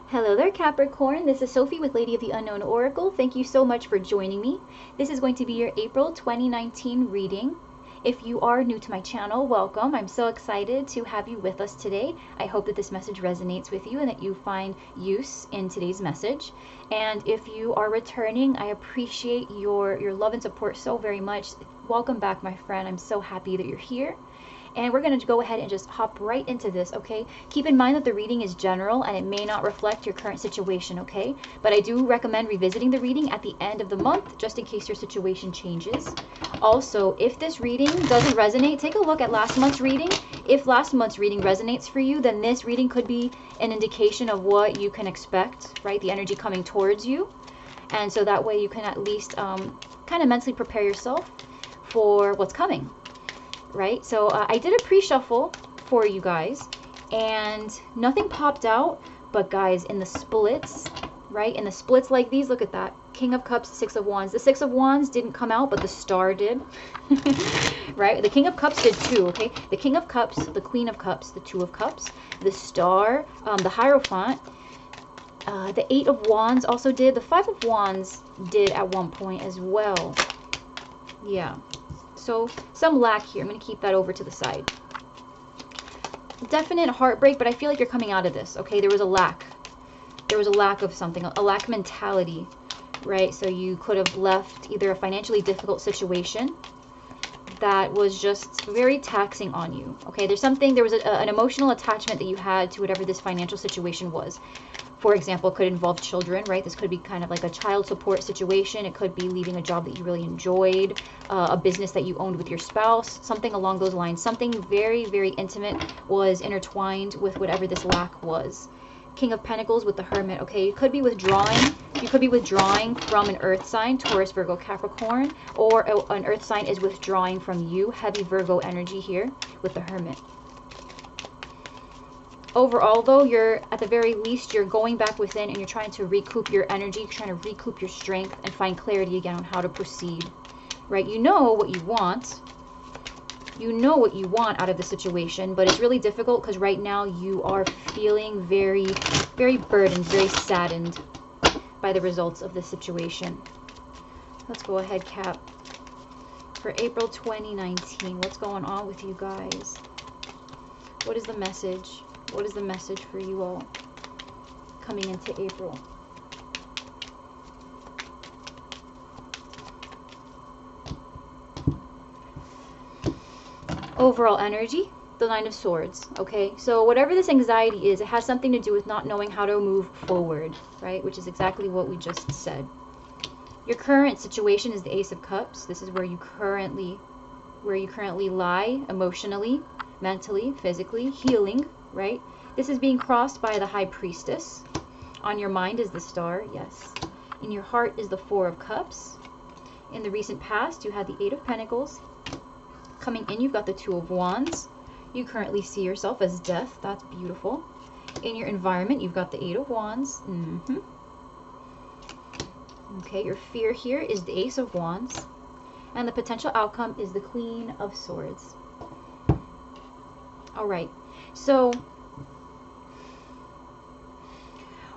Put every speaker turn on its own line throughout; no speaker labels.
Hello there, Capricorn. This is Sophie with Lady of the Unknown Oracle. Thank you so much for joining me. This is going to be your April 2019 reading. If you are new to my channel, welcome. I'm so excited to have you with us today. I hope that this message resonates with you and that you find use in today's message. And if you are returning, I appreciate your love and support so very much. Welcome back, my friend. I'm so happy that you're here. And we're going to go ahead and just hop right into this, okay? Keep in mind that the reading is general and it may not reflect your current situation, okay? But I do recommend revisiting the reading at the end of the month, just in case your situation changes. Also, if this reading doesn't resonate, take a look at last month's reading. If last month's reading resonates for you, then this reading could be an indication of what you can expect, right? The energy coming towards you. And so that way you can at least kind of mentally prepare yourself for what's coming. Right, so I did a pre-shuffle for you guys and nothing popped out, but guys, in the splits, right, in the splits like these, look at that, King of Cups, Six of Wands. The Six of Wands didn't come out, but the Star did. Right, the King of Cups did too, okay? The King of Cups, the Queen of Cups, the Two of Cups, the Star, the Hierophant, the Eight of Wands also did. The Five of Wands did at one point as well. Yeah. So some lack here. I'm going to keep that over to the side. Definite heartbreak, but I feel like you're coming out of this, okay? There was a lack. There was a lack of something, a lack mentality, right? So you could have left either a financially difficult situation that was just very taxing on you, okay? There was an emotional attachment that you had to whatever this financial situation was. For example, it could involve children, right? This could be kind of like a child support situation. It could be leaving a job that you really enjoyed, a business that you owned with your spouse, something along those lines. Something very, very intimate was intertwined with whatever this lack was. King of Pentacles with the Hermit, okay? You could be withdrawing. You could be withdrawing from an earth sign, Taurus, Virgo, Capricorn, or an earth sign is withdrawing from you. Heavy Virgo energy here with the Hermit. Overall, though, you're, at the very least, you're going back within and you're trying to recoup your energy, trying to recoup your strength and find clarity again on how to proceed, right? You know what you want. You know what you want out of the situation, but it's really difficult because right now you are feeling very, very burdened, very saddened by the results of this situation. Let's go ahead, Cap. For April 2019, what's going on with you guys? What is the message? What is the message for you all coming into April? Overall energy, the Nine of Swords, okay? So whatever this anxiety is, it has something to do with not knowing how to move forward, right? Which is exactly what we just said. Your current situation is the Ace of Cups. This is where you currently lie emotionally, mentally, physically, healing, right? This is being crossed by the High Priestess. On your mind is the Star, yes. In your heart is the Four of Cups. In the recent past, you had the Eight of Pentacles. Coming in, you've got the Two of Wands. You currently see yourself as Death. That's beautiful. In your environment, you've got the Eight of Wands. Okay, your fear here is the Ace of Wands. And the potential outcome is the Queen of Swords. All right, so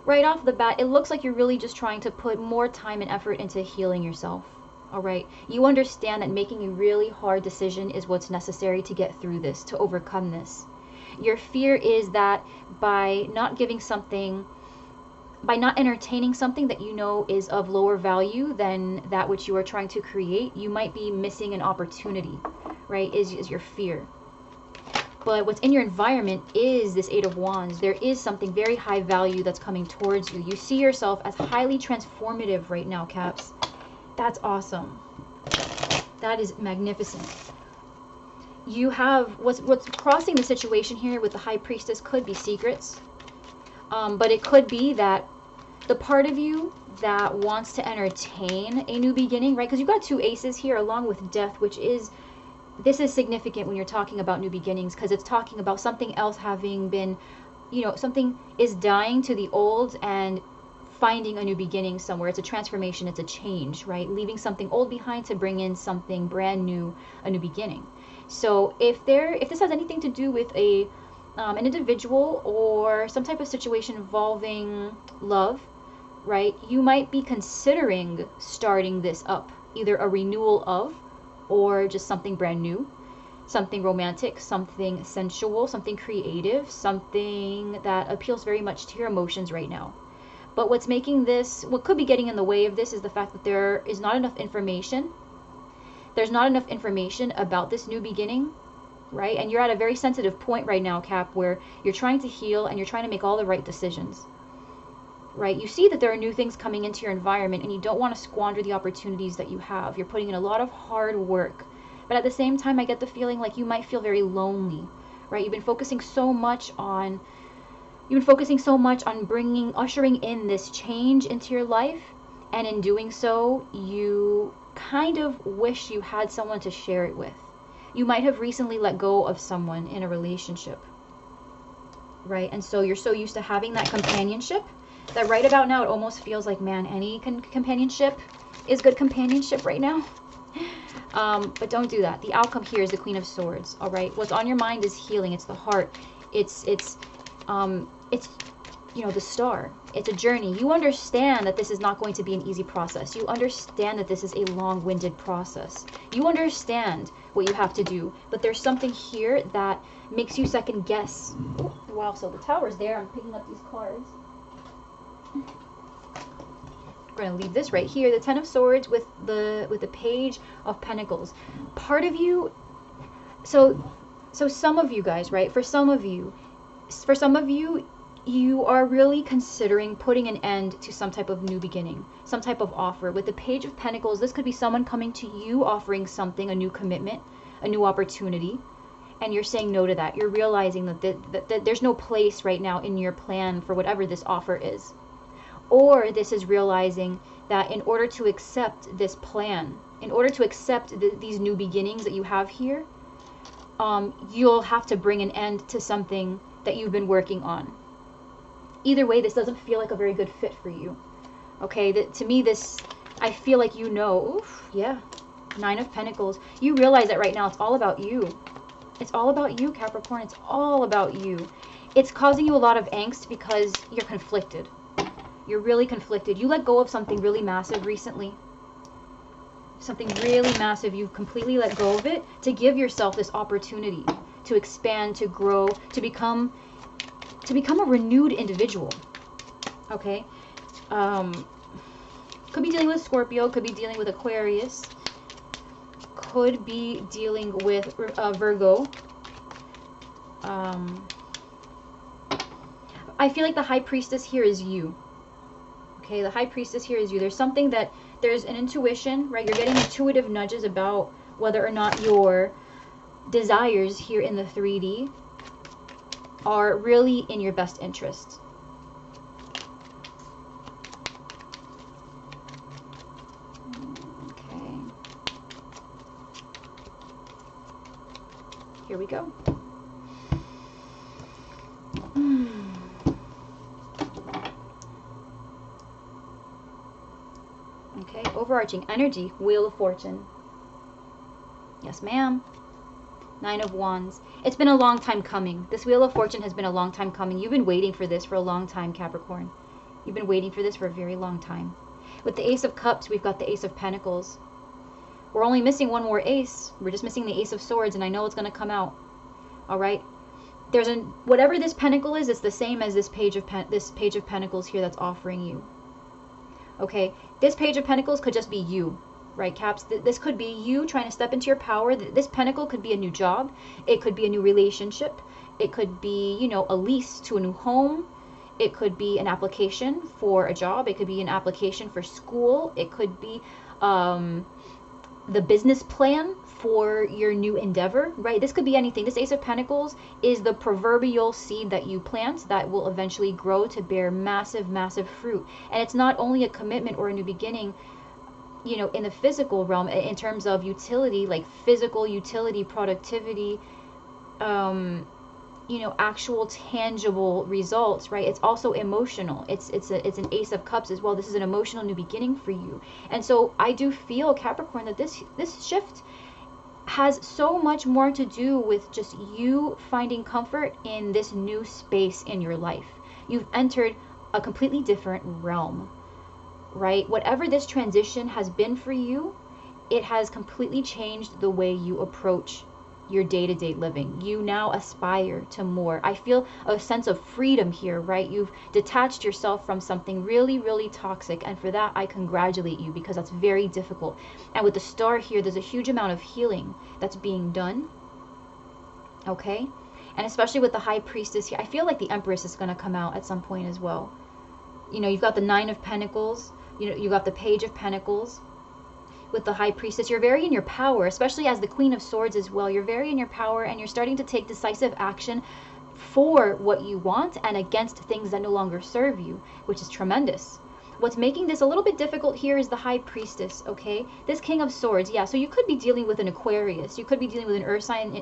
right off the bat, it looks like you're really just trying to put more time and effort into healing yourself. All right, you understand that making a really hard decision is what's necessary to get through this, to overcome this. Your fear is that by not entertaining something that you know is of lower value than that which you are trying to create, you might be missing an opportunity, right, is your fear. But what's in your environment is this Eight of Wands. There is something very high value that's coming towards you. You see yourself as highly transformative right now, Caps. That's awesome. That is magnificent. You have, what's crossing the situation here with the High Priestess could be secrets. But it could be that the part of you that wants to entertain a new beginning, right? Because you've got two aces here along with Death, which is, this is significant when you're talking about new beginnings because it's talking about something else having been, you know, something is dying to the old and finding a new beginning somewhere. It's a transformation, it's a change, right? Leaving something old behind to bring in something brand new, a new beginning. So if this has anything to do with a an individual or some type of situation involving love, right? You might be considering starting this up, either a renewal of, or just something brand new, something romantic, something sensual, something creative, something that appeals very much to your emotions right now. But what's making this, what could be getting in the way of this, is the fact that there is not enough information. There's not enough information about this new beginning, right? And you're at a very sensitive point right now, Cap, where you're trying to heal and you're trying to make all the right decisions, right? You see that there are new things coming into your environment and you don't want to squander the opportunities that you have. You're putting in a lot of hard work. But at the same time, I get the feeling like you might feel very lonely, right? You've been focusing so much on ushering in this change into your life. And in doing so, you kind of wish you had someone to share it with. You might have recently let go of someone in a relationship, right? And so you're so used to having that companionship that right about now it almost feels like, man, any companionship is good companionship right now. But don't do that. The outcome here is the Queen of Swords. All right. What's on your mind is healing. It's the heart. It's you know, the star. It's a journey. You understand that this is not going to be an easy process. You understand that this is a long-winded process. You understand what you have to do. But there's something here that makes you second guess. Oh, wow. So the tower's there. I'm picking up these cards. We're going to leave this right here, the Ten of Swords with the Page of Pentacles. Part of you, so some of you guys, right? For some of you, you are really considering putting an end to some type of new beginning, some type of offer. With the Page of Pentacles, this could be someone coming to you offering something, a new commitment, a new opportunity, and you're saying no to that. You're realizing that there's no place right now in your plan for whatever this offer is. Or this is realizing that in order to accept this plan, in order to accept these new beginnings that you have here, you'll have to bring an end to something that you've been working on. Either way, this doesn't feel like a very good fit for you. Okay, to me, I feel like you know, oof, yeah, Nine of Pentacles. You realize that right now it's all about you. It's all about you, Capricorn. It's all about you. It's causing you a lot of angst because you're conflicted. You're really conflicted. You let go of something really massive recently. Something really massive. You've completely let go of it to give yourself this opportunity to expand, to grow, to become a renewed individual. Okay? Could be dealing with Scorpio, could be dealing with Aquarius, could be dealing with Virgo. I feel like the High Priestess here is you. Okay, the High Priestess here is you. There's something that, there's an intuition, right? You're getting intuitive nudges about whether or not your desires here in the 3D are really in your best interest. Okay. Here we go. Okay, overarching energy, Wheel of Fortune. Yes, ma'am. Nine of Wands. It's been a long time coming. This Wheel of Fortune has been a long time coming. You've been waiting for this for a long time, Capricorn. You've been waiting for this for a very long time. With the Ace of Cups, we've got the Ace of Pentacles. We're only missing one more ace. We're just missing the Ace of Swords, and I know it's going to come out. All right? There's whatever this pentacle is, it's the same as this Page of Pentacles here that's offering you. Okay? This Page of Pentacles could just be you. Right, Caps? This could be you trying to step into your power. This pentacle could be a new job. It could be a new relationship. It could be, you know, a lease to a new home. It could be an application for a job. It could be an application for school. It could be the business plan for your new endeavor, right? This could be anything. This Ace of Pentacles is the proverbial seed that you plant that will eventually grow to bear massive, massive fruit. And it's not only a commitment or a new beginning, you know, in the physical realm, in terms of utility, like physical utility, productivity, you know, actual tangible results, right? It's also emotional. It's an Ace of Cups as well. This is an emotional new beginning for you. And so I do feel, Capricorn, that this shift, has so much more to do with just you finding comfort in this new space in your life. You've entered a completely different realm, right? Whatever this transition has been for you, it has completely changed the way you approach your day-to-day living. You now aspire to more. I feel a sense of freedom here, right? You've detached yourself from something really, really toxic, and for that I congratulate you, because that's very difficult. And with the star here, there's a huge amount of healing that's being done, okay? And especially with the High Priestess here, I feel like the Empress is going to come out at some point as well. You know, you've got the Nine of Pentacles, you know, you got the Page of Pentacles. With the High Priestess, you're very in your power, especially as the Queen of Swords as well. You're very in your power, and you're starting to take decisive action for what you want and against things that no longer serve you, which is tremendous. What's making this a little bit difficult here is the High Priestess, okay? This King of Swords, yeah, so you could be dealing with an Aquarius. You could be dealing with an air sign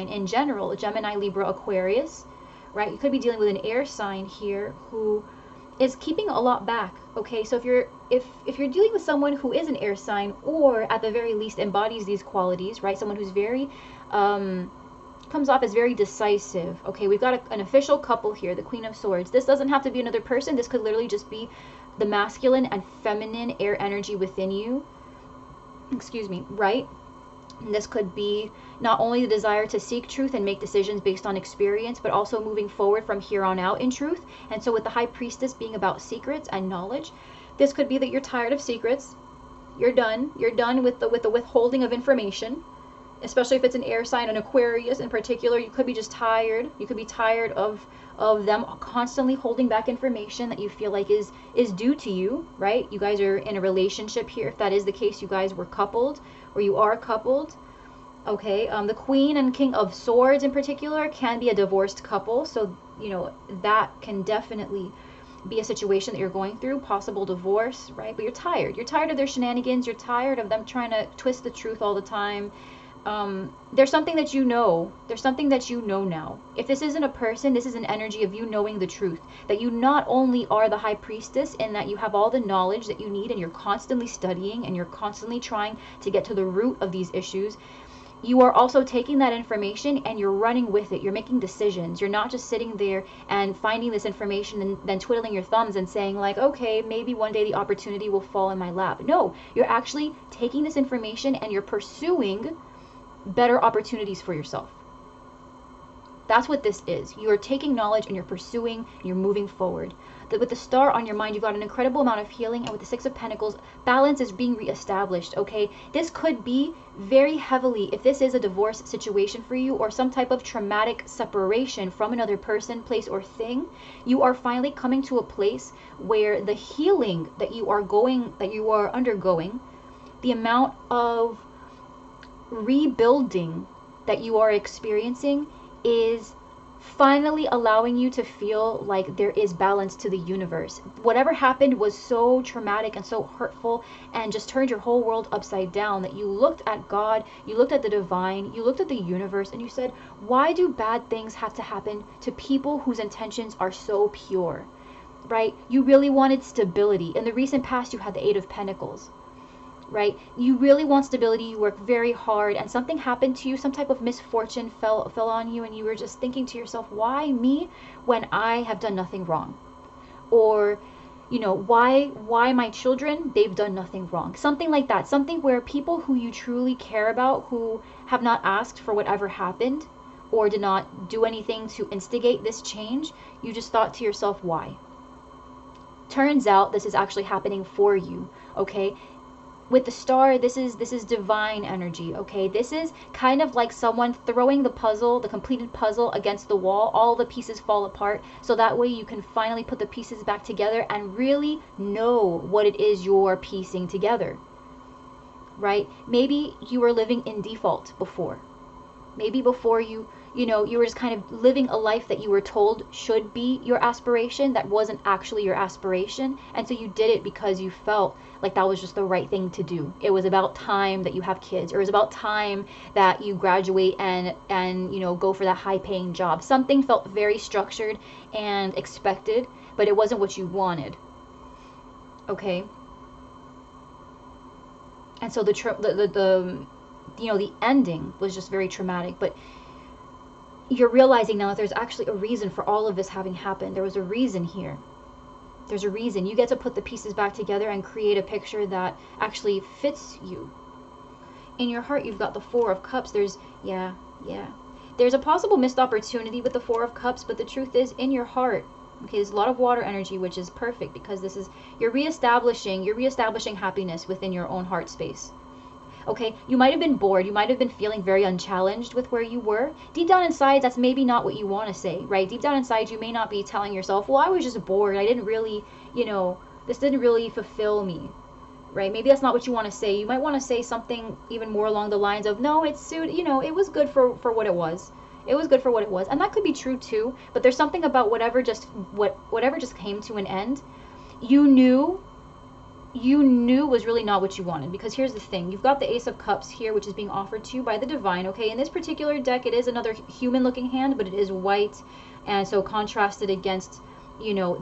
in general, Gemini, Libra, Aquarius, right? You could be dealing with an air sign here who is keeping a lot back, okay? So if you're dealing with someone who is an air sign, or at the very least embodies these qualities, right? Someone who's very comes off as very decisive, okay? We've got an official couple here, the Queen of Swords. This doesn't have to be another person. This could literally just be the masculine and feminine air energy within you, excuse me, right? And this could be not only the desire to seek truth and make decisions based on experience, but also moving forward from here on out in truth. And so with the High Priestess being about secrets and knowledge, this could be that you're tired of secrets. You're done with the withholding of information, especially if it's an air sign, an Aquarius in particular. You could be just tired. You could be tired of them constantly holding back information that you feel like is due to you, right? You guys are in a relationship here. If that is the case, you guys were coupled, or you are coupled, okay? The Queen and King of Swords in particular can be a divorced couple, so you know that can definitely be a situation that you're going through, possible divorce, right? But you're tired of their shenanigans. You're tired of them trying to twist the truth all the time. There's something that you know. There's something that you know now. If this isn't a person, this is an energy of you knowing the truth. That you not only are the High Priestess in that you have all the knowledge that you need, and you're constantly studying and you're constantly trying to get to the root of these issues. You are also taking that information and you're running with it. You're making decisions. You're not just sitting there and finding this information and then twiddling your thumbs and saying like, okay, maybe one day the opportunity will fall in my lap. No, you're actually taking this information and you're pursuing better opportunities for yourself. That's what this is. You're taking knowledge and you're pursuing and you're moving forward. With the star on your mind, you've got an incredible amount of healing, and with the Six of Pentacles, balance is being reestablished, okay? This could be very heavily, if this is a divorce situation for you or some type of traumatic separation from another person, place, or thing, you are finally coming to a place where the healing that you are undergoing, the amount of rebuilding that you are experiencing is finally allowing you to feel like there is balance to the universe. Whatever happened was so traumatic and so hurtful and just turned your whole world upside down that you looked at God, you looked at the divine, you looked at the universe, and you said, why do bad things have to happen to people whose intentions are so pure, right? You really wanted stability. In the recent past, you had the Eight of Pentacles, right? You really want stability. You work very hard and something happened to you, some type of misfortune fell on you, and you were just thinking to yourself, why me when I have done nothing wrong? Or, you know, why my children, they've done nothing wrong. Something like that. Something where people who you truly care about, who have not asked for whatever happened or did not do anything to instigate this change, you just thought to yourself, why? Turns out this is actually happening for you, okay? With the star, this is divine energy, okay? This is kind of like someone throwing the puzzle, the completed puzzle, against the wall. All the pieces fall apart, so that way you can finally put the pieces back together and really know what it is you're piecing together, right? Maybe you were living in default before. Maybe before you were just kind of living a life that you were told should be your aspiration, that wasn't actually your aspiration, and so you did it because you felt like that was just the right thing to do. It was about time that you have kids, or it was about time that you graduate and go for that high-paying job. Something felt very structured and expected, but it wasn't what you wanted, okay? And so the ending was just very traumatic. But you're realizing now that there's actually a reason for all of this having happened. There was a reason here. There's a reason. You get to put the pieces back together and create a picture that actually fits you. In your heart, you've got the Four of Cups. There's there's a possible missed opportunity with the Four of Cups, but the truth is, in your heart, okay, there's a lot of water energy, which is perfect, because this is, you're reestablishing happiness within your own heart space. Okay, you might have been bored, you might have been feeling very unchallenged with where you were. Deep down inside, that's maybe not what you want to say, right? Deep down inside, you may not be telling yourself, well, I was just bored, I didn't really, this didn't really fulfill me, right? Maybe that's not what you want to say. You might want to say something even more along the lines of, no, it was good for what it was. It was good for what it was. And that could be true too, but there's something about whatever just came to an end, you knew was really not what you wanted. Because here's the thing, you've got the Ace of Cups here, which is being offered to you by the divine. Okay, in this particular deck, it is another human looking hand, but it is white, and so contrasted against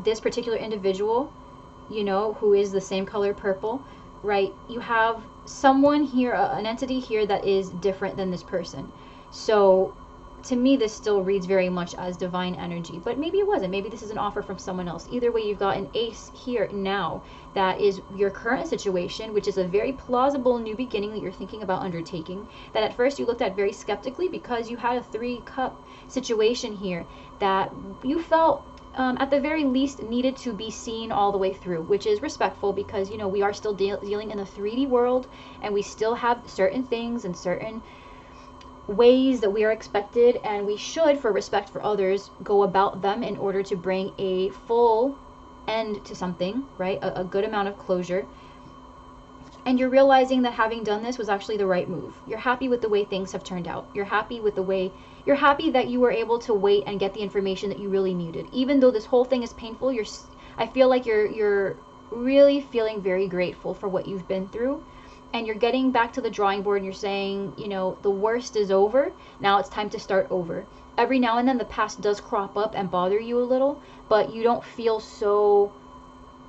this particular individual, who is the same color purple, right? You have someone here, an entity here that is different than this person. So to me, this still reads very much as divine energy, but maybe it wasn't. Maybe this is an offer from someone else. Either way, you've got an ace here now that is your current situation, which is a very plausible new beginning that you're thinking about undertaking, that at first you looked at very skeptically, because you had a 3-cup situation here that you felt at the very least needed to be seen all the way through, which is respectful, because we are still dealing in the 3D world, and we still have certain things and certain ways that we are expected, and we should, for respect for others, go about them in order to bring a full end to something, right? A good amount of closure. And you're realizing that having done this was actually the right move. You're happy with the way things have turned out. You're happy that you were able to wait and get the information that you really needed. Even though this whole thing is painful, I feel like you're really feeling very grateful for what you've been through. And you're getting back to the drawing board, and you're saying, the worst is over. Now it's time to start over. Every now and then the past does crop up and bother you a little, but you don't feel so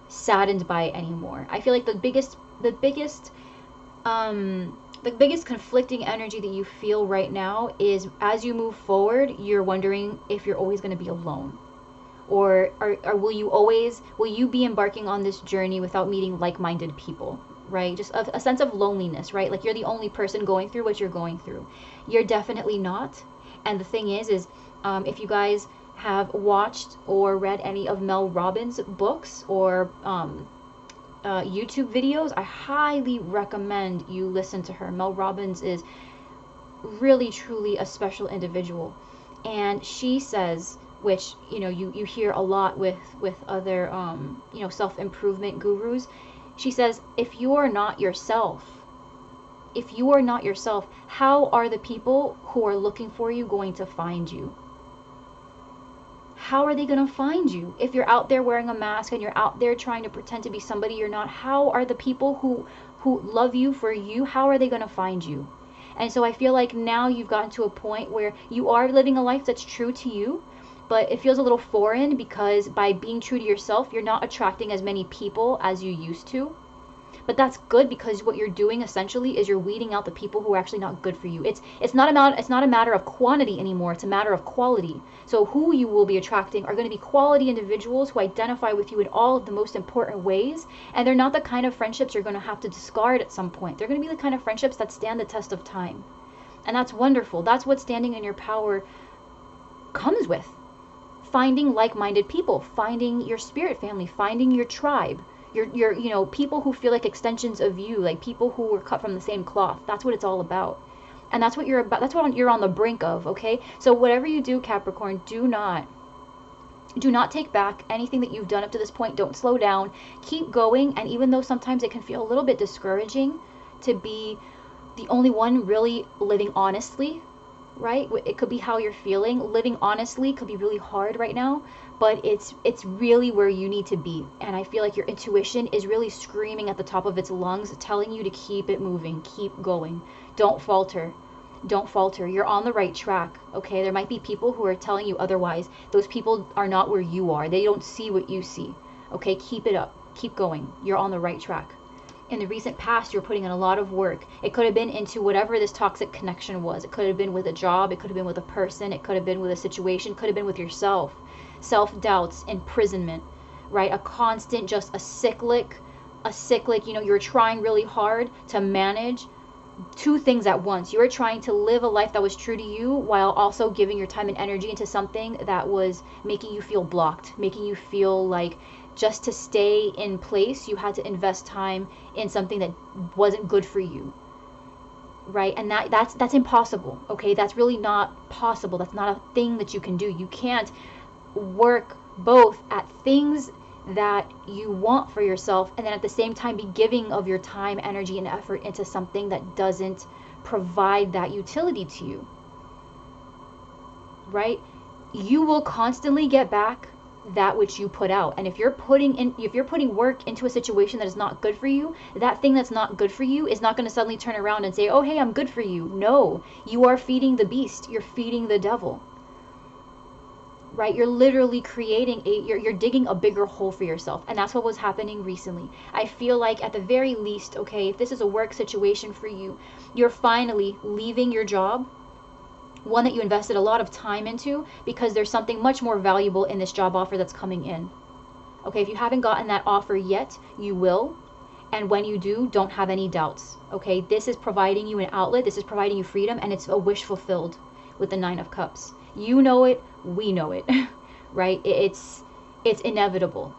saddened by it anymore. I feel like the biggest conflicting energy that you feel right now is, as you move forward, you're wondering if you're always going to be alone. Or will you be embarking on this journey without meeting like-minded people? Right? Just a sense of loneliness, right? Like you're the only person going through what you're going through. You're definitely not. And the thing is if you guys have watched or read any of Mel Robbins' books or YouTube videos, I highly recommend you listen to her. Mel Robbins is really, truly a special individual. And she says, which, you hear a lot with other, self-improvement gurus, she says, if you are not yourself, how are the people who are looking for you going to find you? How are they going to find you? If you're out there wearing a mask and you're out there trying to pretend to be somebody you're not, how are the people who love you for you, how are they going to find you? And so I feel like now you've gotten to a point where you are living a life that's true to you, but it feels a little foreign, because by being true to yourself, you're not attracting as many people as you used to. But that's good, because what you're doing essentially is you're weeding out the people who are actually not good for you. It's not a matter of quantity anymore, it's a matter of quality. So who you will be attracting are going to be quality individuals who identify with you in all of the most important ways, and they're not the kind of friendships you're going to have to discard at some point. They're going to be the kind of friendships that stand the test of time. And that's wonderful. That's what standing in your power comes with. Finding like-minded people, finding your spirit family, finding your tribe, your people who feel like extensions of you, like people who were cut from the same cloth. That's what it's all about. And that's what you're about. That's what you're on the brink of, okay? So whatever you do, Capricorn, do not take back anything that you've done up to this point. Don't slow down. Keep going. And even though sometimes it can feel a little bit discouraging to be the only one really living honestly, right? It could be how you're feeling. Living honestly could be really hard right now, but it's really where you need to be. And I feel like your intuition is really screaming at the top of its lungs, telling you to keep it moving, keep going. Don't falter. Don't falter. You're on the right track, okay? There might be people who are telling you otherwise. Those people are not where you are. They don't see what you see, okay? Keep it up. Keep going. You're on the right track. in the recent past, you're putting in a lot of work. It could have been into whatever this toxic connection was. It could have been with a job. It could have been with a person. It could have been with a situation. It could have been with yourself. Self-doubts, imprisonment, right? A constant, just a cyclic, you know, you're trying really hard to manage two things at once. You were trying to live a life that was true to you while also giving your time and energy into something that was making you feel blocked, making you feel like just to stay in place, you had to invest time in something that wasn't good for you, right? And that's impossible, okay? That's really not possible. That's not a thing that you can do. You can't work both at things that you want for yourself and then at the same time be giving of your time, energy, and effort into something that doesn't provide that utility to you, right? You will constantly get back that which you put out. And if you're putting work into a situation that is not good for you, that thing that's not good for you is not going to suddenly turn around and say, oh, hey, I'm good for you. No, you are feeding the beast. You're feeding the devil, right? You're literally creating you're digging a bigger hole for yourself. And that's what was happening recently. I feel like at the very least, okay, if this is a work situation for you, you're finally leaving your job, one that you invested a lot of time into, because there's something much more valuable in this job offer that's coming in. Okay, if you haven't gotten that offer yet, you will. And when you do, don't have any doubts. Okay, this is providing you an outlet, this is providing you freedom, and it's a wish fulfilled with the 9 of Cups. You know it, we know it, right? It's inevitable,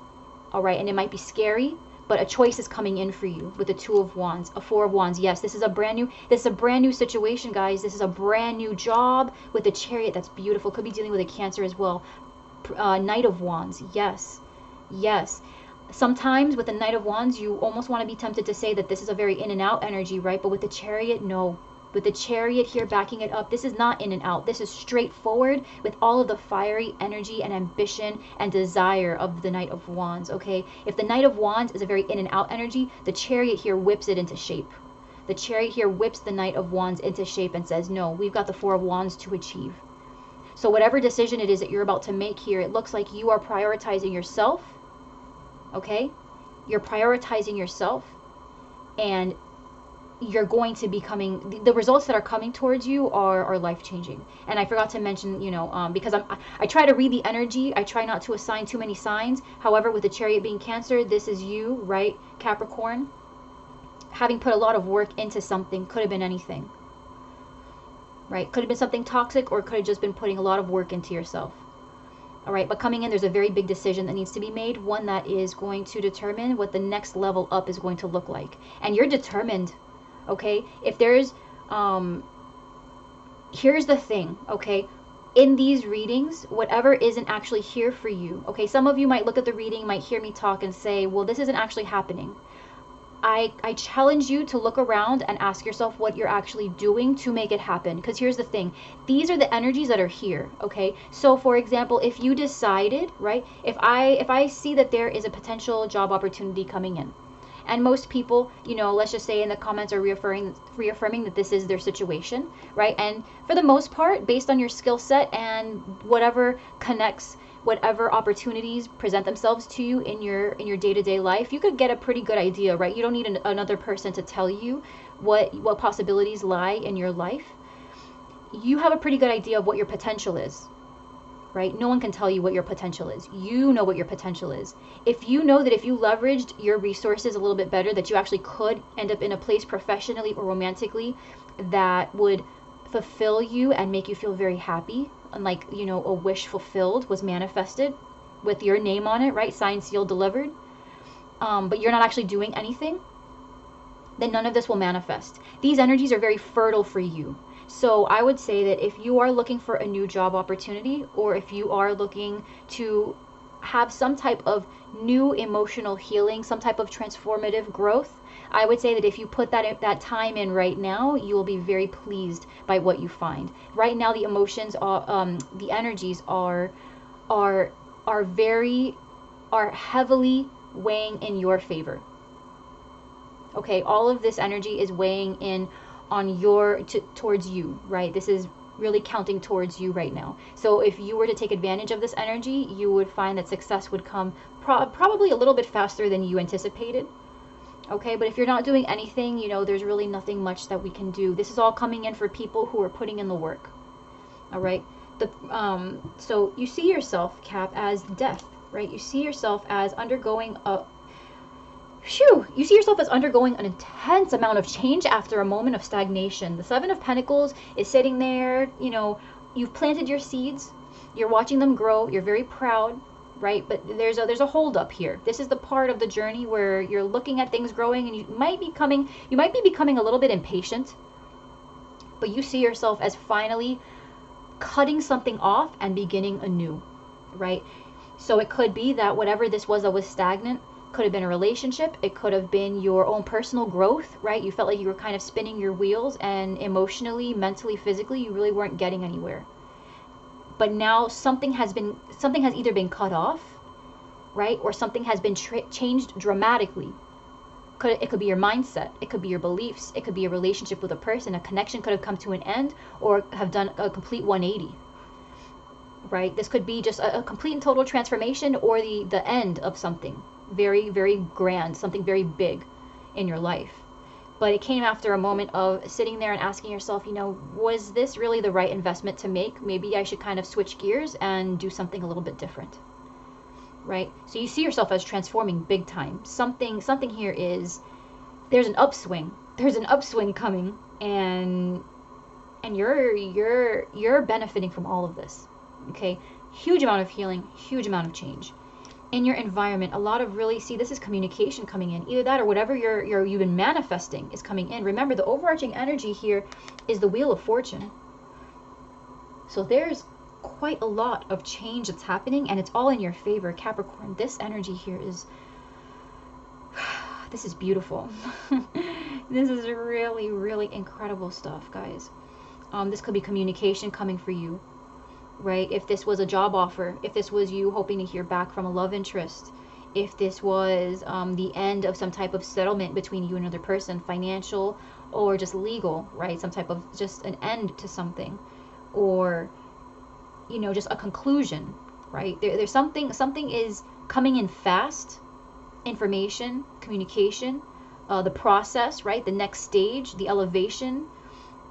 all right? And it might be scary, but a choice is coming in for you with the 2 of Wands, a 4 of Wands. Yes, this is a brand new situation, guys. This is a brand new job with the Chariot. That's beautiful. Could be dealing with a Cancer as well. Knight of Wands. Yes, yes. Sometimes with the Knight of Wands, you almost want to be tempted to say that this is a very in and out energy, right? But with the Chariot, no. With the Chariot here backing it up, this is not in and out. This is straightforward with all of the fiery energy and ambition and desire of the Knight of Wands, okay? If the Knight of Wands is a very in and out energy, the Chariot here whips it into shape. The Chariot here whips the Knight of Wands into shape and says, no, we've got the 4 of Wands to achieve. So whatever decision it is that you're about to make here, it looks like you are prioritizing yourself, okay? You're prioritizing yourself, and you're going to be coming, the results that are coming towards you are life-changing. And I forgot to mention, you know, because I try to read the energy, I try not to assign too many signs. However, with the Chariot being Cancer, this is you, right, Capricorn, having put a lot of work into something. Could have been anything, right? Could have been something toxic, or could have just been putting a lot of work into yourself. All right, but coming in, there's a very big decision that needs to be made, one that is going to determine what the next level up is going to look like. And you're determined. Okay, if there's, here's the thing, okay, in these readings, whatever isn't actually here for you, okay, some of you might look at the reading, might hear me talk and say, well, this isn't actually happening. I challenge you to look around and ask yourself what you're actually doing to make it happen. Because here's the thing, these are the energies that are here, okay? So for example, if you decided, right, if I see that there is a potential job opportunity coming in, and most people, you know, let's just say in the comments are reaffirming that this is their situation, right? And for the most part, based on your skill set and whatever connects, whatever opportunities present themselves to you in your day-to-day life, you could get a pretty good idea, right? You don't need another person to tell you what possibilities lie in your life. You have a pretty good idea of what your potential is, right? No one can tell you what your potential is. You know what your potential is. If you know that if you leveraged your resources a little bit better, that you actually could end up in a place professionally or romantically that would fulfill you and make you feel very happy, and like, you know, a wish fulfilled was manifested with your name on it, right? Signed, sealed, delivered. But you're not actually doing anything, then none of this will manifest. These energies are very fertile for you. So I would say that if you are looking for a new job opportunity, or if you are looking to have some type of new emotional healing, some type of transformative growth, I would say that if you put that time in right now, you will be very pleased by what you find. Right now, the emotions are, the energies are heavily weighing in your favor. Okay, all of this energy is weighing in on towards you, right? This is really counting towards you right now. So if you were to take advantage of this energy, you would find that success would come probably a little bit faster than you anticipated. Okay, but if you're not doing anything, you know, there's really nothing much that we can do. This is all coming in for people who are putting in the work. All right. So you see yourself, Cap, as death, right? You see yourself as undergoing you see yourself as undergoing an intense amount of change after a moment of stagnation. The Seven of Pentacles is sitting there, you know, you've planted your seeds, you're watching them grow, you're very proud, right? But there's a hold up here. This is the part of the journey where you're looking at things growing, and you might be becoming a little bit impatient, but you see yourself as finally cutting something off and beginning anew, right? So it could be that whatever this was that was stagnant could have been a relationship. It could have been your own personal growth, right? You felt like you were kind of spinning your wheels, and emotionally, mentally, physically, you really weren't getting anywhere. But now something has either been cut off, right? Or something has been changed dramatically. It could be your mindset, it could be your beliefs, it could be a relationship with a person, a connection could have come to an end, or have done a complete 180, right? This could be just a complete and total transformation, or the end of something very, very grand, something very big in your life. But it came after a moment of sitting there and asking yourself, you know, was this really the right investment to make? Maybe I should kind of switch gears and do something a little bit different. Right? So you see yourself as transforming big time. Something here is, there's an upswing. There's an upswing coming, and you're benefiting from all of this. Okay? Huge amount of healing, huge amount of change. In your environment, a lot of really, see, this is communication coming in. Either that or whatever you've been manifesting is coming in. Remember, the overarching energy here is the Wheel of Fortune. So there's quite a lot of change that's happening, and it's all in your favor, Capricorn. This energy here is, this is beautiful. This is really, really incredible stuff, guys. This could be communication coming for you, right? If this was a job offer, if this was you hoping to hear back from a love interest, if this was the end of some type of settlement between you and another person, financial or just legal, right? Some type of just an end to something, or you know, just a conclusion, right? There's something is coming in fast. Information, communication, the process, right? The next stage, the elevation,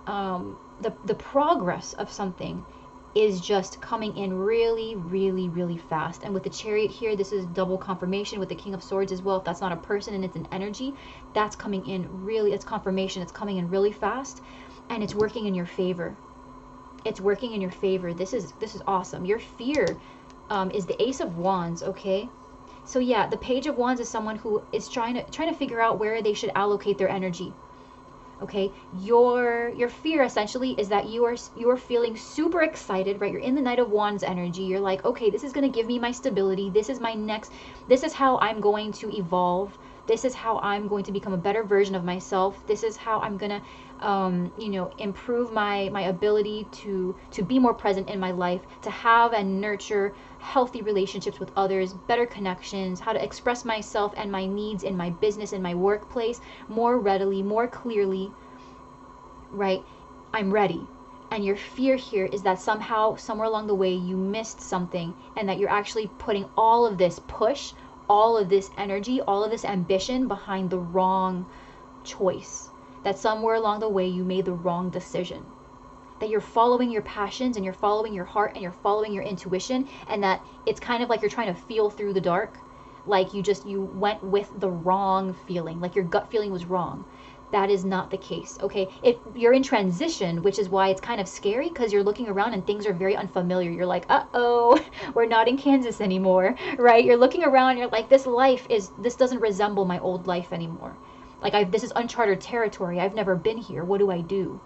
the progress of something is just coming in really, really, really fast. And with the Chariot here, this is double confirmation with the King of Swords as well. If that's not a person and it's an energy, that's coming in really, it's confirmation. It's coming in really fast, and it's working in your favor. It's working in your favor. This is awesome. Your fear is the Ace of Wands, okay? So yeah, the Page of Wands is someone who is trying to figure out where they should allocate their energy. Okay, your fear essentially is that you are feeling super excited, right? You're in the Knight of Wands energy. You're like, okay, this is going to give me my stability. This is how I'm going to evolve. This is how I'm going to become a better version of myself. This is how I'm going to you know, improve my ability to be more present in my life, to have and nurture healthy relationships with others, better connections, how to express myself and my needs in my business, in my workplace more readily, more clearly, right? I'm ready. And your fear here is that somehow, somewhere along the way, you missed something, and that you're actually putting all of this push, all of this energy, all of this ambition behind the wrong choice. That somewhere along the way you made the wrong decision. That you're following your passions, and you're following your heart, and you're following your intuition, and that it's kind of like you're trying to feel through the dark. Like you went with the wrong feeling, like your gut feeling was wrong. That is not the case, okay? If you're in transition, which is why it's kind of scary, because you're looking around and things are very unfamiliar. You're like, uh-oh, we're not in Kansas anymore, right? You're looking around, you're like, this doesn't resemble my old life anymore. Like, this is uncharted territory. I've never been here. What do I do?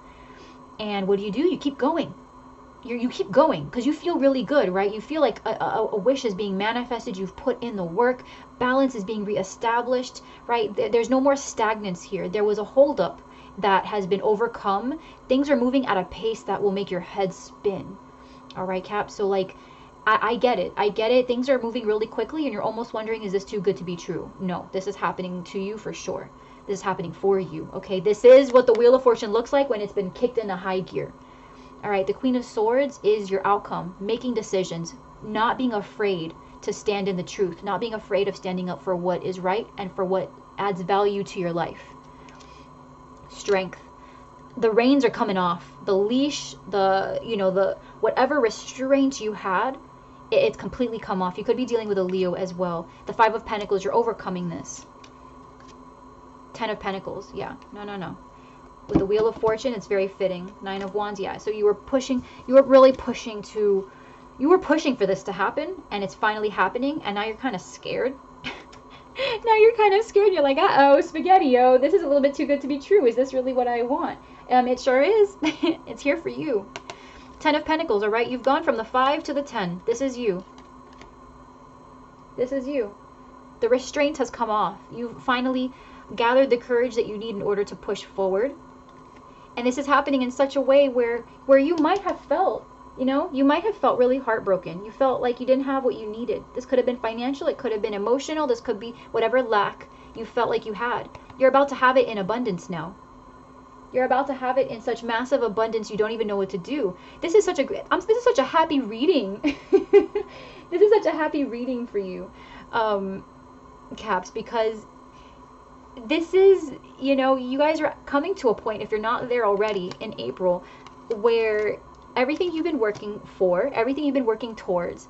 And what do? You keep going. You keep going because you feel really good, right? You feel like a wish is being manifested. You've put in the work. Balance is being reestablished, right? There's no more stagnance here. There was a holdup that has been overcome. Things are moving at a pace that will make your head spin. All right, Cap? So, like, I get it. I get it. Things are moving really quickly, and you're almost wondering, is this too good to be true? No, this is happening to you for sure. This is happening for you, okay? This is what the Wheel of Fortune looks like when it's been kicked into high gear. All right, the Queen of Swords is your outcome, making decisions, not being afraid to stand in the truth, not being afraid of standing up for what is right and for what adds value to your life. Strength. The reins are coming off. The leash, the whatever restraint you had, it's completely come off. You could be dealing with a Leo as well. The Five of Pentacles, you're overcoming this. Ten of Pentacles, yeah, no. With the Wheel of Fortune, it's very fitting. Nine of Wands, yeah. So you were really pushing for this to happen, and it's finally happening, and now you're kind of scared. Now you're kind of scared. You're like, uh-oh, spaghetti-o, this is a little bit too good to be true. Is this really what I want? It sure is. It's here for you. Ten of Pentacles, all right? You've gone from the 5 to the 10. This is you. This is you. The restraint has come off. You've finally gathered the courage that you need in order to push forward. And this is happening in such a way where you might have felt, you might have felt really heartbroken. You felt like you didn't have what you needed. This could have been financial. It could have been emotional. This could be whatever lack you felt like you had. You're about to have it in abundance now. You're about to have it in such massive abundance you don't even know what to do. This is such a happy reading. This is such a happy reading for you, Caps, because this is, you guys are coming to a point, if you're not there already, in April, where everything you've been working for, everything you've been working towards,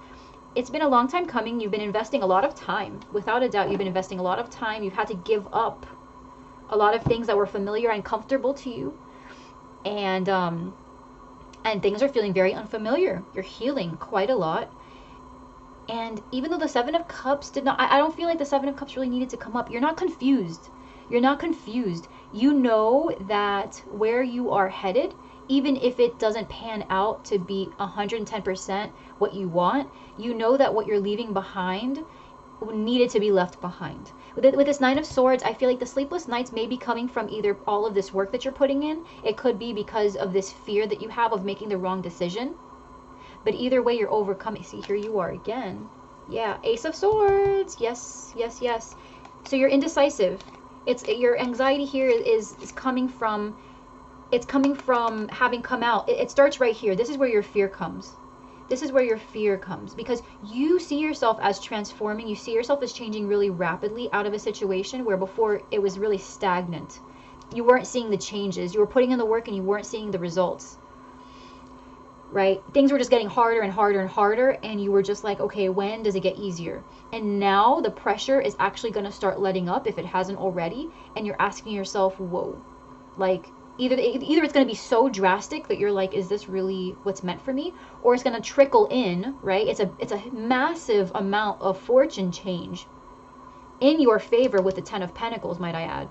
it's been a long time coming. You've been investing a lot of time. Without a doubt, you've been investing a lot of time. You've had to give up a lot of things that were familiar and comfortable to you. And things are feeling very unfamiliar. You're healing quite a lot. And even though the Seven of Cups did not, I don't feel like the Seven of Cups really needed to come up. You're not confused. You're not confused. You know that where you are headed, even if it doesn't pan out to be 110% what you want, you know that what you're leaving behind needed to be left behind. With this Nine of Swords, I feel like the sleepless nights may be coming from either all of this work that you're putting in. It could be because of this fear that you have of making the wrong decision. But either way, you're overcoming. See, here you are again. Yeah, Ace of Swords. Yes, yes, yes. So you're indecisive. Your anxiety here is coming from, it's coming from having come out. It starts right here. This is where your fear comes. This is where your fear comes, because you see yourself as transforming. You see yourself as changing really rapidly out of a situation where before it was really stagnant. You weren't seeing the changes. You were putting in the work and you weren't seeing the results. Right? Things were just getting harder and harder and harder, and you were just like, okay, when does it get easier? And now the pressure is actually going to start letting up if it hasn't already, and you're asking yourself, whoa, like either it's going to be so drastic that you're like, is this really what's meant for me? Or it's going to trickle in, right? It's a massive amount of fortune change in your favor with the Ten of Pentacles, might I add.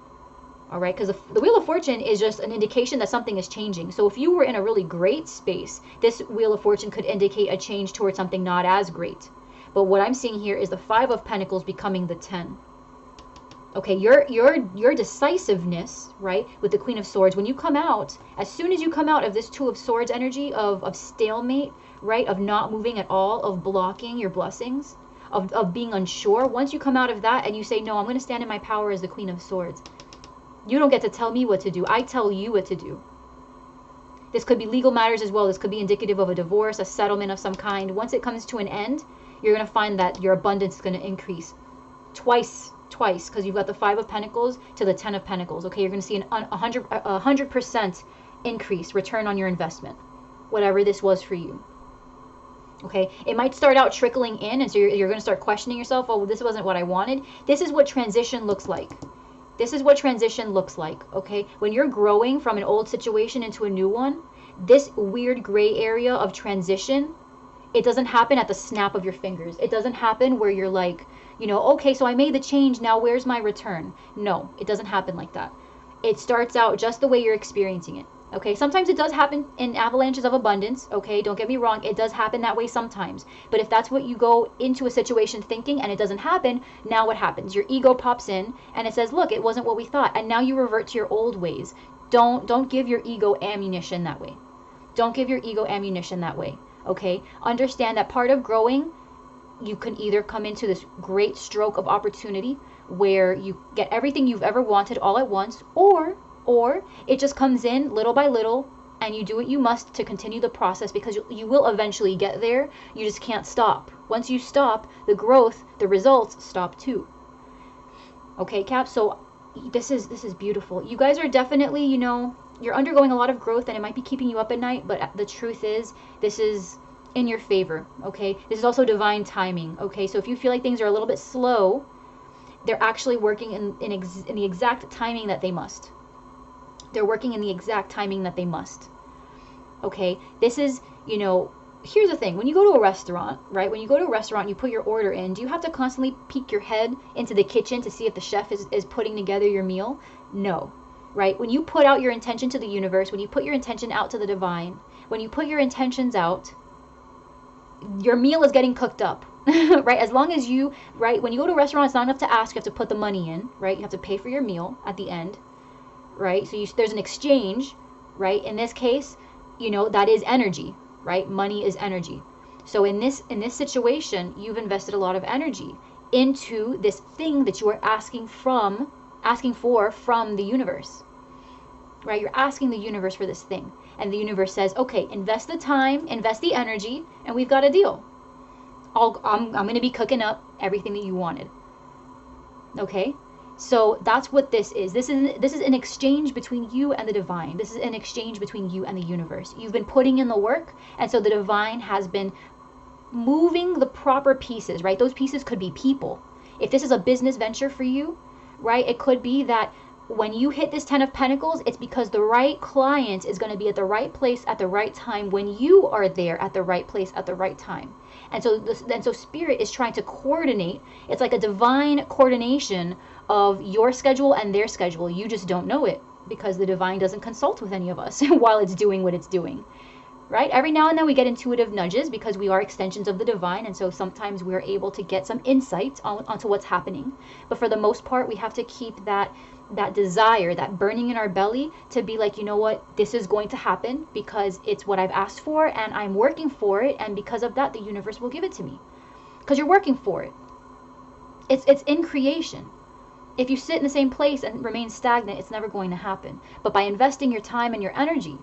All right, because the Wheel of Fortune is just an indication that something is changing. So if you were in a really great space, this Wheel of Fortune could indicate a change towards something not as great. But what I'm seeing here is the Five of Pentacles becoming the 10. Okay, your decisiveness, right, with the Queen of Swords, when you come out, as soon as you come out of this Two of Swords energy of stalemate, right, of not moving at all, of blocking your blessings, of being unsure, once you come out of that and you say, no, I'm going to stand in my power as the Queen of Swords. You don't get to tell me what to do. I tell you what to do. This could be legal matters as well. This could be indicative of a divorce, a settlement of some kind. Once it comes to an end, you're going to find that your abundance is going to increase twice, because you've got the Five of Pentacles to the 10 of Pentacles. Okay, you're going to see a 100% increase, return on your investment, whatever this was for you. Okay, it might start out trickling in, and so you're going to start questioning yourself. Oh, well, this wasn't what I wanted. This is what transition looks like. This is what transition looks like, okay? When you're growing from an old situation into a new one, this weird gray area of transition, it doesn't happen at the snap of your fingers. It doesn't happen where you're like, okay, so I made the change, now where's my return? No, it doesn't happen like that. It starts out just the way you're experiencing it, okay? Sometimes it does happen in avalanches of abundance, okay? Don't get me wrong, it does happen that way sometimes. But if that's what you go into a situation thinking and it doesn't happen, now what happens? Your ego pops in and it says, look, it wasn't what we thought. And now you revert to your old ways. Don't give your ego ammunition that way. Don't give your ego ammunition that way, okay? Understand that part of growing, you can either come into this great stroke of opportunity where you get everything you've ever wanted all at once, or it just comes in little by little and you do what you must to continue the process, because you will eventually get there. You just can't stop. Once you stop, the growth, the results stop too. Okay, Cap? So this is beautiful. You guys are definitely, you're undergoing a lot of growth and it might be keeping you up at night, but the truth is this is in your favor, okay? This is also divine timing, okay? So if you feel like things are a little bit slow, they're actually working in the exact timing that they must. They're working in the exact timing that they must. Okay? This is, here's the thing. When you go to a restaurant, right? When you go to a restaurant and you put your order in, do you have to constantly peek your head into the kitchen to see if the chef is putting together your meal? No. Right? When you put out your intention to the universe, when you put your intention out to the divine, when you put your intentions out, your meal is getting cooked up. Right? As long as you, right? When you go to a restaurant, it's not enough to ask. You have to put the money in, right? You have to pay for your meal at the end, right? So there's an exchange, right? In this case, that is energy, right? Money is energy. So in this situation, you've invested a lot of energy into this thing that you are asking for from the universe, right? You're asking the universe for this thing, and the universe says, okay, invest the time, invest the energy, and we've got a deal. I'm going to be cooking up everything that you wanted. Okay? So that's what this is. This is an exchange between you and the divine. This is an exchange between you and the universe. You've been putting in the work, and so the divine has been moving the proper pieces, right? Those pieces could be people. If this is a business venture for you, right, it could be that when you hit this 10 of Pentacles, it's because the right client is going to be at the right place at the right time when you are there at the right place at the right time. And so Spirit is trying to coordinate. It's like a divine coordination of your schedule and their schedule. You just don't know it because the divine doesn't consult with any of us while it's doing what it's doing. Right? Every now and then we get intuitive nudges because we are extensions of the divine, and so sometimes we're able to get some insight onto what's happening. But for the most part, we have to keep that desire, that burning in our belly to be like, you know what, this is going to happen because it's what I've asked for and I'm working for it, and because of that, the universe will give it to me. Because you're working for it. It's in creation. If you sit in the same place and remain stagnant, it's never going to happen. But by investing your time and your energy,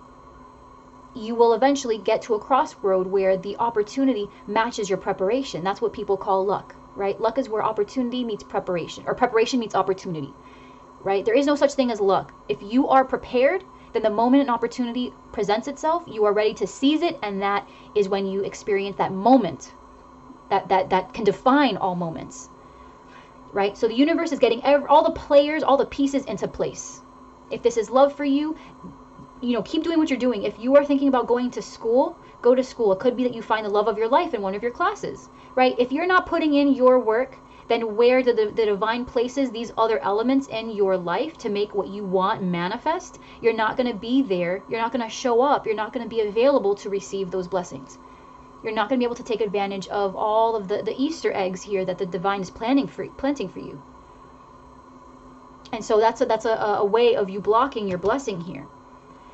you will eventually get to a crossroad where the opportunity matches your preparation. That's what people call luck, right? Luck is where opportunity meets preparation, or preparation meets opportunity, right? There is no such thing as luck. If you are prepared, then the moment an opportunity presents itself, you are ready to seize it, and that is when you experience that moment that can define all moments, right? So the universe is getting all the players, all the pieces into place. If this is love for you, keep doing what you're doing. If you are thinking about going to school, go to school. It could be that you find the love of your life in one of your classes, right? If you're not putting in your work, then where do the divine places these other elements in your life to make what you want manifest? You're not going to be there. You're not going to show up. You're not going to be available to receive those blessings. You're not going to be able to take advantage of all of the Easter eggs here that the divine is planting for you. And so that's a way of you blocking your blessing here.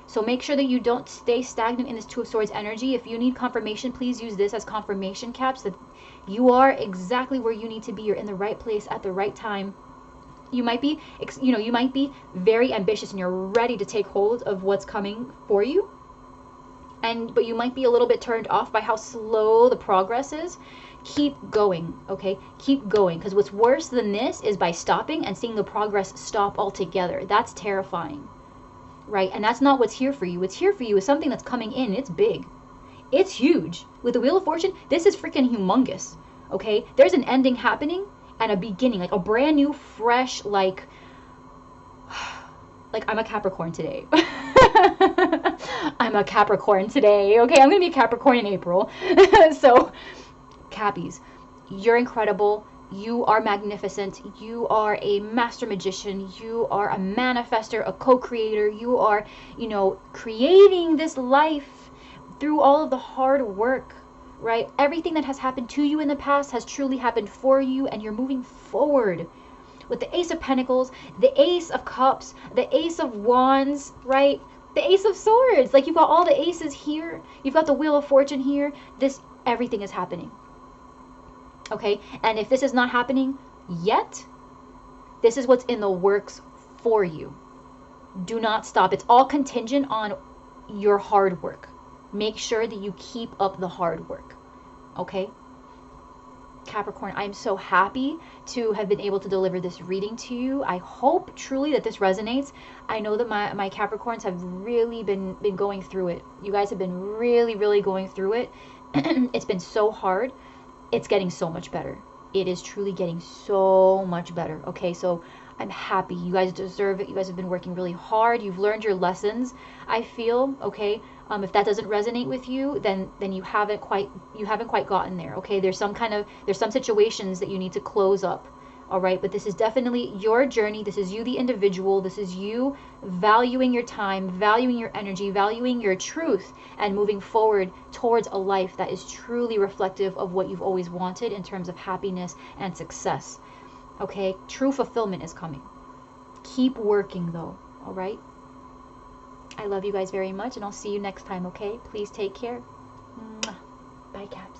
So make sure that you don't stay stagnant in this Two of Swords energy. If you need confirmation, please use this as confirmation caps that you are exactly where you need to be. You're in the right place at the right time. You might be, you might be very ambitious and you're ready to take hold of what's coming for you. But you might be a little bit turned off by how slow the progress is. Keep going, okay? Keep going, because what's worse than this is by stopping and seeing the progress stop altogether. That's terrifying. Right? And that's not what's here for you. What's here for you is something that's coming in. It's big. It's huge. With the Wheel of Fortune, this is freaking humongous. Okay? There's an ending happening and a beginning. Like a brand new, fresh, like I'm a Capricorn today. I'm a Capricorn today. Okay? I'm going to be a Capricorn in April. So, Cappies, you're incredible. You are magnificent. You are a master magician. You are a manifester, a co-creator. You are, creating this life through all of the hard work, right? Everything that has happened to you in the past has truly happened for you, and you're moving forward with the Ace of Pentacles, the Ace of Cups, the Ace of Wands, right? The Ace of Swords. Like, you've got all the aces here. You've got the Wheel of Fortune here. Everything is happening. Okay, and if this is not happening yet, this is what's in the works for you. Do not stop. It's all contingent on your hard work. Make sure that you keep up the hard work. Okay? Capricorn, I'm so happy to have been able to deliver this reading to you. I hope truly that this resonates. I know that my Capricorns have really been going through it. You guys have been really going through it. It's been so hard. It's getting so much better. It is truly getting so much better. Okay, so I'm happy. You guys deserve it. You guys have been working really hard. You've learned your lessons, I feel. Okay, if that doesn't resonate with you, then you haven't quite gotten there. Okay, there's some situations that you need to close up. All right, but this is definitely your journey. This is you, the individual. This is you valuing your time, valuing your energy, valuing your truth, and moving forward towards a life that is truly reflective of what you've always wanted in terms of happiness and success. Okay, true fulfillment is coming. Keep working though. All right, I love you guys very much, and I'll see you next time. Okay, please take care. Mwah. Bye, Caps.